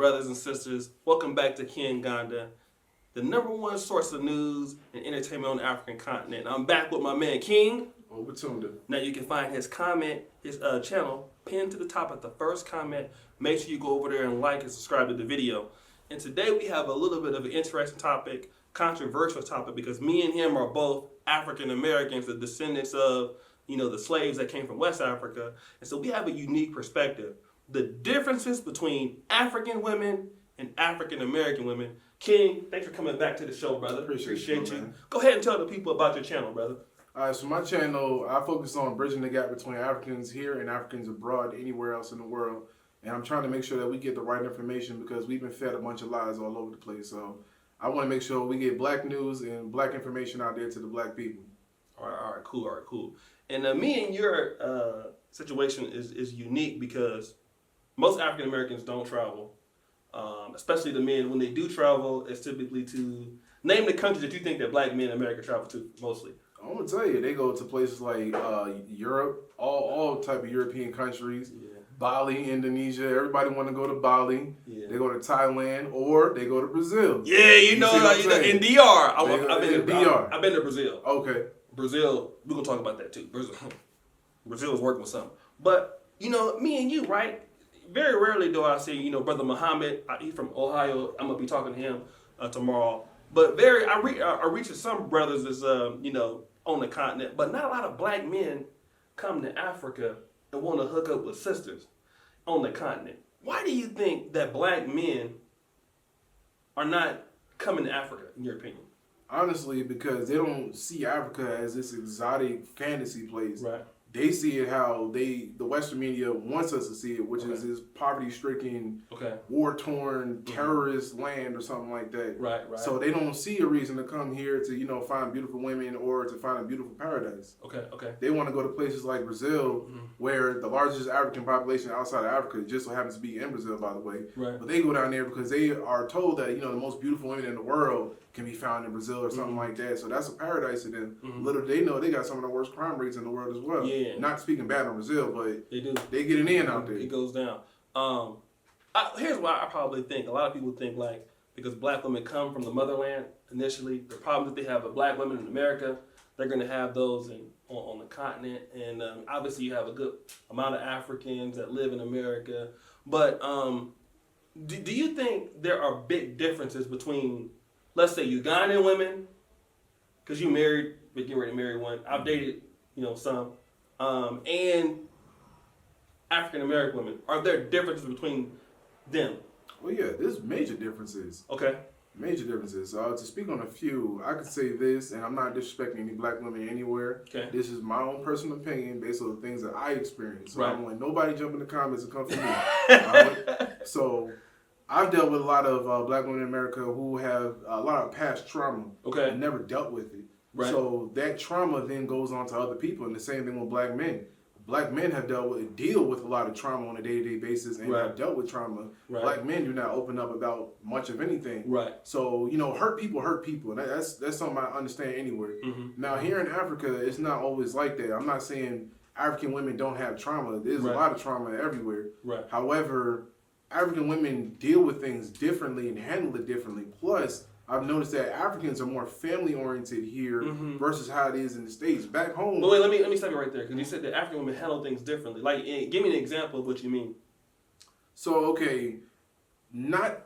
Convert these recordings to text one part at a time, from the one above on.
brothers and sisters. Welcome back to Ken Ganda, the number one source of news and entertainment on the African continent. I'm back with my man King. Obutunda. Now you can find his channel pinned to the top of the first comment. Make sure you go over there and like and subscribe to the video. And today we have a little bit of an interesting topic, controversial topic, because me and him are both African Americans, the descendants of, the slaves that came from West Africa. And so we have a unique perspective. The differences between African women and African American women. King, thanks for coming back to the show, brother. Appreciate you. Man. Go ahead and tell the people about your channel, brother. All right, so my channel, I focus on bridging the gap between Africans here and Africans abroad, anywhere else in the world. And I'm trying to make sure that we get the right information because we've been fed a bunch of lies all over the place. So I want to make sure we get black news and black information out there to the black people. All right, cool. And me and your situation is unique because most African Americans don't travel, especially the men. When they do travel, it's typically to name the countries that you think that black men in America travel to mostly. I'm gonna tell you, they go to places like Europe, all type of European countries. Yeah. Bali, Indonesia. Everybody want to go to Bali. Yeah. They go to Thailand or they go to Brazil. Yeah, in DR. I've been to DR. I've been to Brazil. Okay. Brazil. We're gonna talk about that too. Brazil is working with something. But me and you, right? Very rarely do I see, Brother Muhammad. He's from Ohio. I'm gonna be talking to him tomorrow. But I reach some brothers that's on the continent, but not a lot of black men come to Africa and want to hook up with sisters on the continent. Why do you think that black men are not coming to Africa, in your opinion? Honestly, because they don't see Africa as this exotic fantasy place. Right. They see it how the Western media wants us to see it, which is this poverty-stricken, war-torn, terrorist land or something like that. Right. So they don't see a reason to come here to, find beautiful women or to find a beautiful paradise. Okay. They want to go to places like Brazil, where the largest African population outside of Africa just so happens to be in Brazil, by the way. Right. But they go down there because they are told that, the most beautiful women in the world can be found in Brazil or something like that. So that's a paradise to them. Little do they know they got some of the worst crime rates in the world as well. Yeah. Not speaking bad on Brazil, but they do. They get it in out there. It goes down. Here's why I probably think. A lot of people think because black women come from the motherland initially, the problems that they have with black women in America, they're going to have those on the continent. And obviously you have a good amount of Africans that live in America. But do you think there are big differences between, let's say, Ugandan women, because you married, but getting ready to marry one. I've dated, some, and African American women. Are there differences between them? Well, yeah, there's major differences. Okay. Major differences. To speak on a few, I could say this, and I'm not disrespecting any black women anywhere. Okay. This is my own personal opinion based on the things that I experienced. So right. I don't want nobody jump in the comments and come for me. Right? So I've dealt with a lot of black women in America who have a lot of past trauma. Okay. And never dealt with it. Right. So that trauma then goes on to other people, and the same thing with black men. Black men have deal with a lot of trauma on a day-to-day basis and have dealt with trauma. Right. Black men do not open up about much of anything. Right. So, hurt people. That's something I understand anywhere. Now, here in Africa, it's not always like that. I'm not saying African women don't have trauma. There's a lot of trauma everywhere. Right. However, African women deal with things differently and handle it differently. Plus, I've noticed that Africans are more family-oriented here versus how it is in the States. Back home... But wait, let me stop you right there, because you said that African women handle things differently. Like, give me an example of what you mean. So, okay, not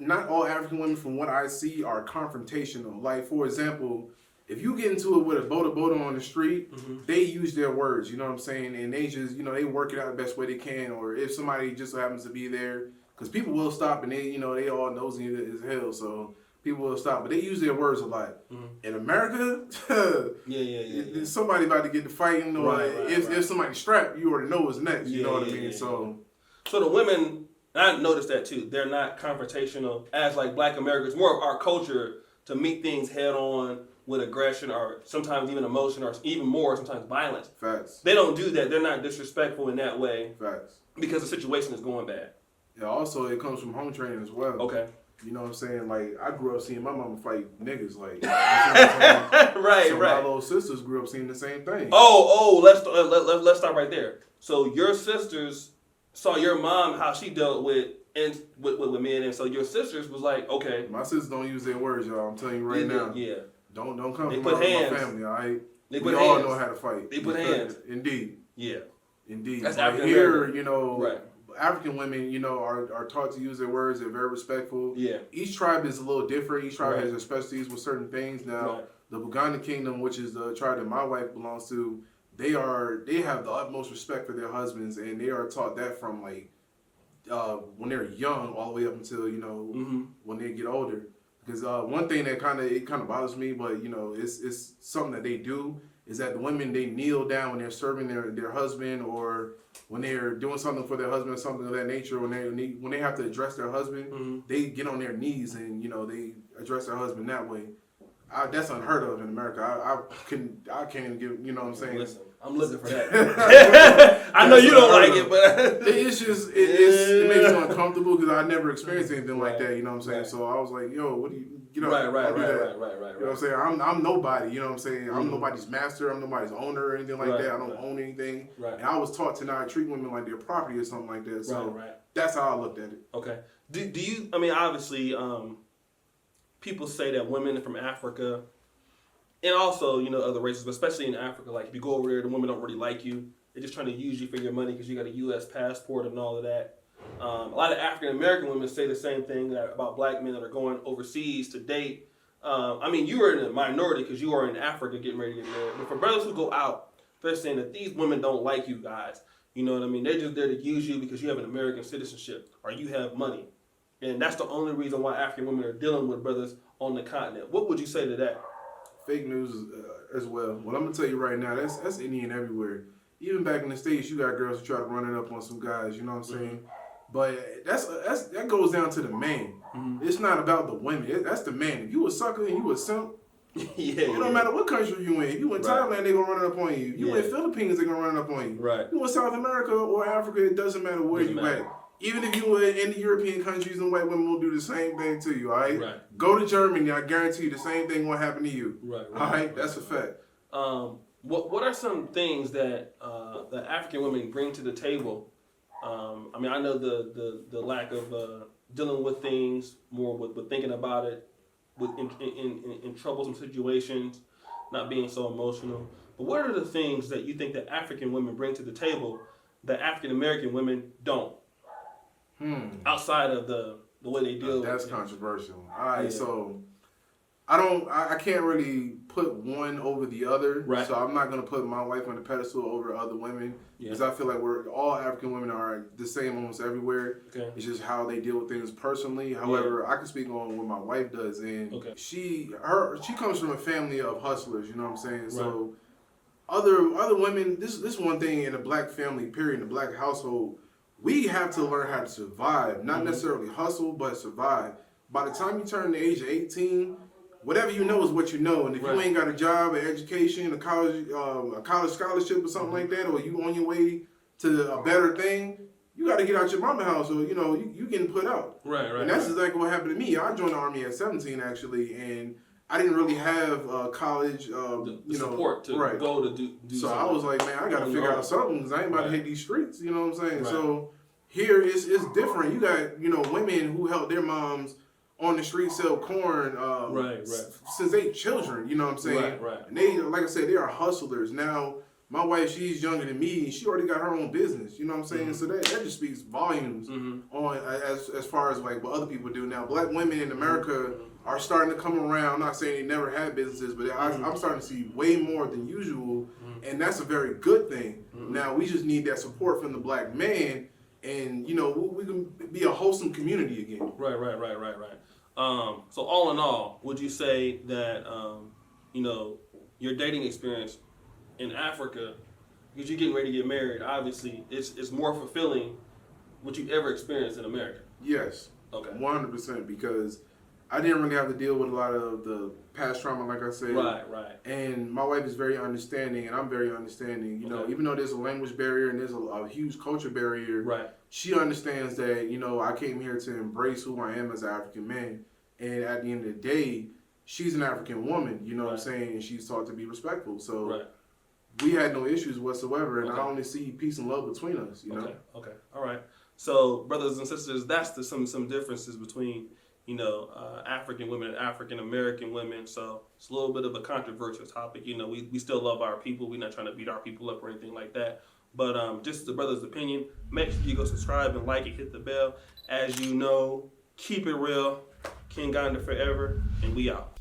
all African women, from what I see, are confrontational. Like, for example, if you get into it with a boda on the street, they use their words, you know what I'm saying? And they just, they work it out the best way they can. Or if somebody just so happens to be there, because people will stop and they all nosy as hell, so... People will stop, but they use their words a lot. In America, somebody about to get to fighting, or if somebody's strapped, you already know what's next. You know what I mean? So the women, I noticed that too. They're not confrontational as like Black Americans. More of our culture to meet things head on with aggression, or sometimes even emotion, or even more sometimes violence. Facts. They don't do that. They're not disrespectful in that way. Facts. Because the situation is going bad. Yeah. Also, it comes from home training as well. Okay. You know what I'm saying? Like, I grew up seeing my mama fight niggas. Like, right. My little sisters grew up seeing the same thing. Let's stop right there. So your sisters saw your mom how she dealt with and with me and him. So your sisters was like, okay. My sisters don't use their words, y'all. I'm telling you right now. Yeah. Don't come They from put my hands. family, all right? They We put all hands. know how to fight. They put hands. Indeed. Yeah. Indeed. That's Like African here, American. you know, Right. African women, you know, are taught to use their words. They're very respectful. Yeah. Each tribe is a little different. Each tribe Right. has their specialties with certain things. Now, Right. the Buganda Kingdom, which is the tribe that my wife belongs to, they have the utmost respect for their husbands, and they are taught that from like when they're young all the way up until, you know, when they get older. Because one thing that kind of bothers me, but you know, it's something that they do, is that the women, they kneel down when they're serving their husband, or when they're doing something for their husband or something of that nature. When they have to address their husband, they get on their knees and, you know, they address their husband that way. That's unheard of in America. I can't even give, you know what I'm saying? Listen, I'm looking for that. I know you don't like it, but it's just it makes me uncomfortable because I never experienced anything like that. You know what I'm saying? Right. So I was like, yo, what do you? You know, right. You know what I'm saying? I'm nobody. You know what I'm saying? I'm nobody's master. I'm nobody's owner or anything like that. I don't own anything. Right. And I was taught to not treat women like their property or something like that. So that's how I looked at it. Okay. Do you? I mean, obviously, people say that women from Africa, and also, you know, other races, but especially in Africa, like if you go over there, the women don't really like you. They're just trying to use you for your money because you got a U.S. passport and all of that. A lot of African American women say the same thing about black men that are going overseas to date. I mean, you are in a minority because you are in Africa getting ready to get married. But for brothers who go out, they're saying that these women don't like you guys. You know what I mean? They're just there to use you because you have an American citizenship or you have money. And that's the only reason why African women are dealing with brothers on the continent. What would you say to that? Fake news as well. Well, I'm gonna tell you right now, that's Indian everywhere. Even back in the States, you got girls who try to run it up on some guys. You know what I'm saying? But that goes down to the man. It's not about the women. That's the man. If you a sucker and you a simp, it don't matter what country you in. If you in Thailand, they gonna run it up on you. You in Philippines, they gonna run it up on you. Right. You in South America or Africa, it doesn't matter where you at. Even if you were in the European countries, and white women will do the same thing to you. All right. Go to Germany, I guarantee you the same thing will happen to you. All right. That's a fact. What are some things that that African women bring to the table? I mean, I know the lack of dealing with things more with thinking about it, with in troublesome situations, not being so emotional. But what are the things that you think that African women bring to the table that African American women don't? Outside of the way they deal with it. That's controversial. All right, so I can't really put one over the other. Right. So I'm not gonna put my wife on the pedestal over other women because I feel like all African women are the same almost everywhere. Okay. It's just how they deal with things personally. However, I can speak on what my wife does, and she comes from a family of hustlers. You know what I'm saying? Right. So other women, this one thing in a black family, period, in a black household. We have to learn how to survive, not necessarily hustle, but survive. By the time you turn the age of 18, whatever you know is what you know. And if you ain't got a job, an education, a college scholarship or something like that, or you on your way to a better thing, you got to get out your mama house, or you getting put out. Right. And that's exactly what happened to me. I joined the Army at 17 actually, and I didn't really have college, support to go to do so something. I was like, man, I got to figure out something because I ain't about to hit these streets. You know what I'm saying? So here it's different. You got women who help their moms on the street sell corn since they children. You know what I'm saying? Right. And they, like I said, they are hustlers. Now my wife, she's younger than me, and she already got her own business. You know what I'm saying? So that just speaks volumes on as far as like what other people do now. Black women in America are starting to come around. I'm not saying they never had businesses, but I'm starting to see way more than usual, and that's a very good thing. Now we just need that support from the black man, and we can be a wholesome community again. Right. So all in all, would you say that your dating experience in Africa, because you're getting ready to get married, obviously it's more fulfilling what you've ever experienced in America? Yes. Okay. 100%, because I didn't really have to deal with a lot of the past trauma, like I said. Right. And my wife is very understanding, and I'm very understanding. Even though there's a language barrier and there's a huge culture barrier, she understands that, I came here to embrace who I am as an African man. And at the end of the day, she's an African woman, you know what I'm saying? And she's taught to be respectful. So we had no issues whatsoever, and I only see peace and love between us, Okay. All right. So, brothers and sisters, that's some differences between, African women and African American women. So it's a little bit of a controversial topic. We still love our people. We're not trying to beat our people up or anything like that. But just the brother's opinion, make sure you go subscribe and like it, hit the bell. As you know, keep it real. King Ganda forever, and we out.